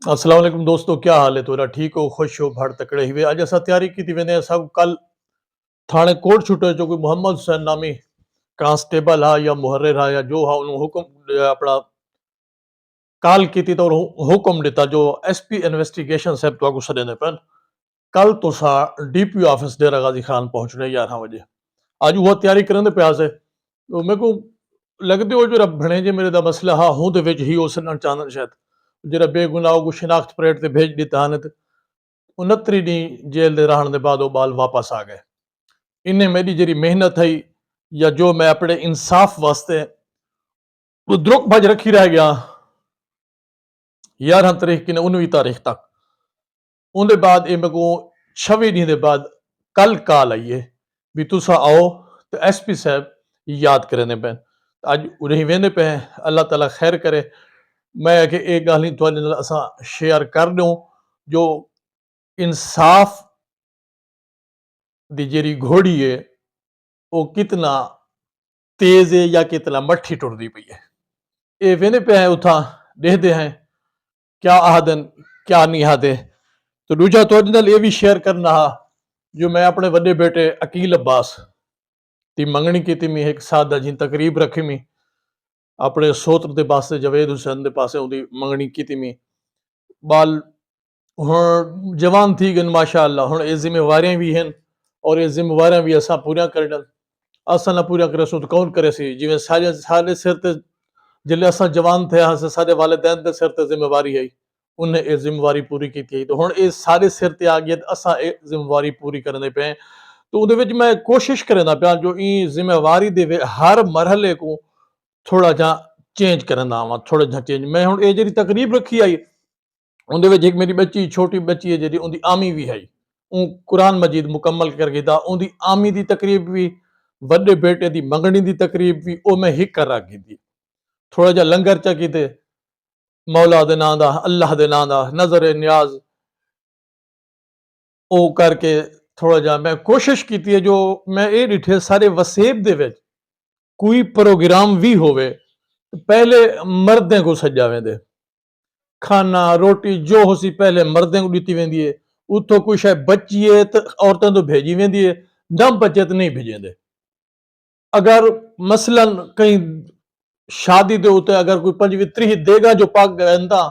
अस्सलाम वालेकुम दोस्तों, क्या हाल है तोरा? ठीक हो, खुश हो, भड़ तकड़े हुए। अज असां तैयारी की थी वेंदे सब कल थाने कोट छुटो जो कोई मोहम्मद हुसैन नामी कांस्टेबल हा या मुहर्रिर हा या जो हा उन्होंने हुक्म अपना काल की थी तो हुक्म दिता जो एसपी इन्वेस्टिगेशन साहब तो सदे पन कल तुसा डीपीओ ऑफिस डेरा गाजी खान पहुंचने 11 बजे आज वो तैयारी करने पे से तो मेरे को लगते हो जो भणे जे मेरे दा मसला हा हूं तो विच ही उस चाहन शायद जरा बेगुनाह को शिनाख्त परेड ते भेज दिता हन 69 डी जेल दे रहने के बाद वो बाल वापस आ गए। इन्हें मेरी जी मेहनत है या जो मैं अपने इंसाफ वास्ते वो द्रुक भज रखी रह गया 11 तारीख की 19 तारीख तक उनके बाद ये मेरे को 26 डी बाद कल कॉल आई है भी तुसा आओ तो एसपी साहब याद करने पे अज उन्हें वेंदे पे अल्लाह ताला खैर करे। मैं कि एक गाल असा शेयर कर दूं जो इंसाफ दी जेरी घोड़ी है वो कितना तेज है या कितना मट्ठी टुरदी पई है। ये वेंदे पे हैं उथा देखते हैं क्या आहदन क्या नहीं आदे। तो दूजा तो ये भी शेयर करना हा जो मैं अपने बड़े बेटे अकील अब्बास ती मंगनी की थी मैं एक सादा जी तकरीब रखी मी अपने सोत्र के पासे जवेद हुसैन के पासे उदी मंगनी की थी मी बाल हुण जवान थी गन माशाअल्लाह हुण ये जिम्मेवारियां भी हैं और ये जिम्मेवारियां भी असा पूरा कर असा ना पूरा करे सो तो कौन करे सी जिवें सारे सारे सिर ते जिले असा जवान थे हाँ सारे वालिदैन के सिर ते जिम्मेवारी है उन्हें ये जिम्मेवारी पूरी की थी तो हुण ये सारे सिर ते आ गया असा ये जिम्मेवारी पूरी करने पे तो उहदे विच मैं कोशिश करना पिया जो ई जिम्मेवारी दे हर मरहले को थोड़ा जा चेंज करना आवां थोड़ा जा चेंज मैं हुण ये जी तकरीब रखी आई उहदे विच एक मेरी बच्ची छोटी बच्ची है जी उनकी आमी भी है कुरान मजीद मुकम्मल कर गई उनकी आमी की तकरीब भी वड्डे बेटे की मंगनी की तकरीब भी वो मैं हिक कर रखी थी थोड़ा जा लंगर चा किते मौला दे नां दा अल्लाह दे नां दा नजर न्याज ओ करके थोड़ा जा मैं कोशिश की है जो मैं ये डिठे सारे वसेब दे विच कोई प्रोग्राम भी होवे पहले मर्दें को सजा वेंदे खाना रोटी जो होसी पहले मर्दें को दी वेंदी है उतो कोई शायद बची है तो औरतों तो भेजी वेंदी है दम बचे तो नहीं भेजेंदे अगर मसलन कहीं शादी दे उते अगर कोई 25 30 देगा जो पाक गंदा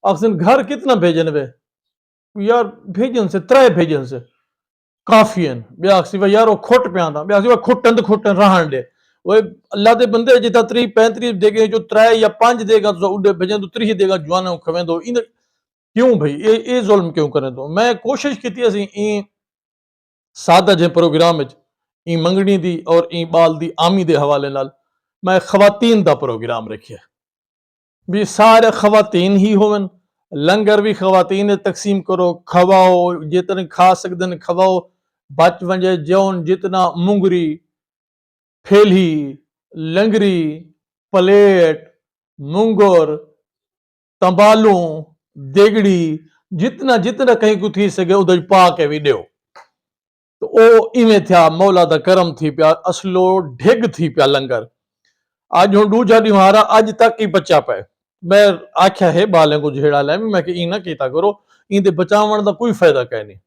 अक्सर घर कितना भेजन वे यार भेजन से त्रै भेजन से काफियन ब्यासी वे यार वो खुट पिया था ब्यासी वे खुटन तो खुटन रहन दे वो अल्लाह दे बंदे जिता 30 35 देगे जो त्रै या 5 देगा तो उडे भेजन तो 30 देगा जवाना खवें दो इन क्यों भाई ये जुल्म क्यों करें तो मैं कोशिश की थी असी ई सादा जे प्रोग्राम विच ई मंगनी दी और ई बाल दी आमी दे हवाले नाल मैं खवातीन दा प्रोग्राम रखिया भी सारे खवातीन ही होवन लंगर भी खवातीन ने तकसीम करो खवाओ जितने खा सकते खवाओ बच वंजे जौन जितना मुंगरी फेली लंगरी प्लेट मुंगर तंबालू देगड़ी जितना जितना कहीं को थी सके उधर पा के भी दो तो ओ इवें थिया मौला दा करम थी पिया असलो ढिग थी पिया लंगर आज हूँ दूजा ॾींहुं अज तक ही बचा पे मैं आख्या है बालें को झेड़ा लै मैं कि ना कीता करो इंदे बचावन दा कोई फायदा कै नहीं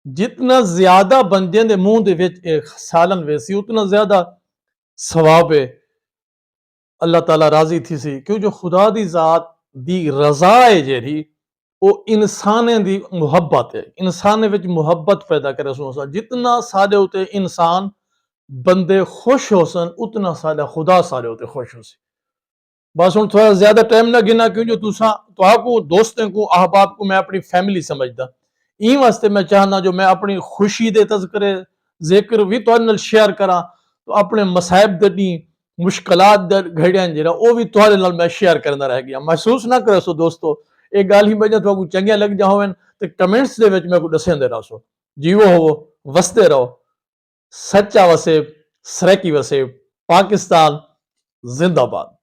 जितना ज्यादा बंदे दे मुंह दे विच सालन वेसी उतना ज्यादा सवाब है अल्लाह ताला राजी थी सी क्यों जो खुदा दी जात दी रजा है जेरी वो इंसाने दी मुहब्बत है इंसाने विच मुहब्बत पैदा करे सो जितना साडे उते इंसान बंदे खुश हो सन उतना साडा खुदा सारे उते खुश हो सी बस हूँ थोड़ा ज्यादा टाइम ना गिना क्यों जो तुसा को दोस्तों को अहबाब को मैं अपनी फैमिली समझदा ई वास्ते मैं चाहना जो मैं अपनी खुशी दे तज़किरे जिक्र भी तुहाडे नाल शेयर करा तो अपने मसाइब दे दी मुश्किलात दे घड़ियां जेरा वो भी तुहाडे नाल मैं शेयर करना रह गया महसूस ना करे सो दोस्तों एक गाल ही बजा तुहाकू चंगियां लग जावन ते कमेंट्स दे विच मैं को दसेंदे रहो जीवो हो वसदे रहो सच्चा वसेब सरेकी वसेब पाकिस्तान जिंदाबाद।